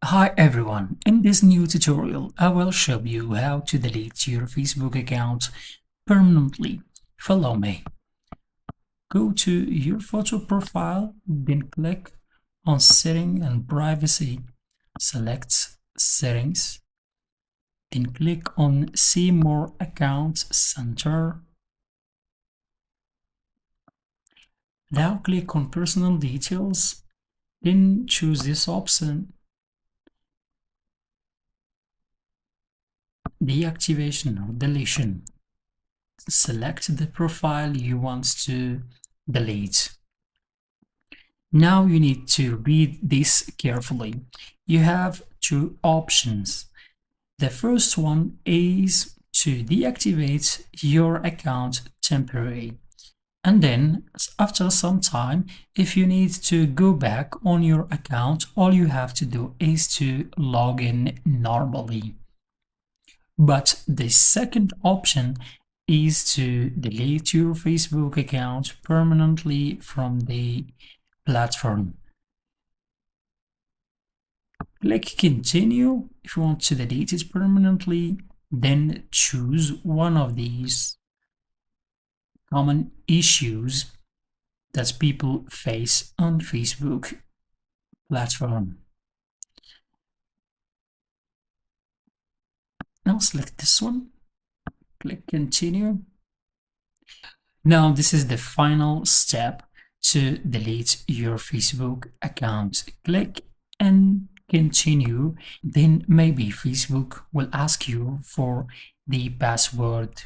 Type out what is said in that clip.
Hi everyone, in this new tutorial I will show you how to delete your Facebook account permanently. Follow me. Go to your photo profile, then click on Setting and Privacy. Select Settings, then click on See More Accounts Center. Now click on Personal Details, then choose this option, Deactivation or Deletion. Select the profile you want to delete. Now you need to read this carefully. You have two options. The first one is to deactivate your account temporarily. And then, after some time, if you need to go back on your account, all you have to do is to log in normally. But the second option is to delete your Facebook account permanently from the platform. Click continue if you want to delete it permanently, then choose one of these common issues that people face on Facebook platform. Now select this one, click continue. Now this is the final step to delete your Facebook account. Click and continue. Then maybe Facebook will ask you for the password.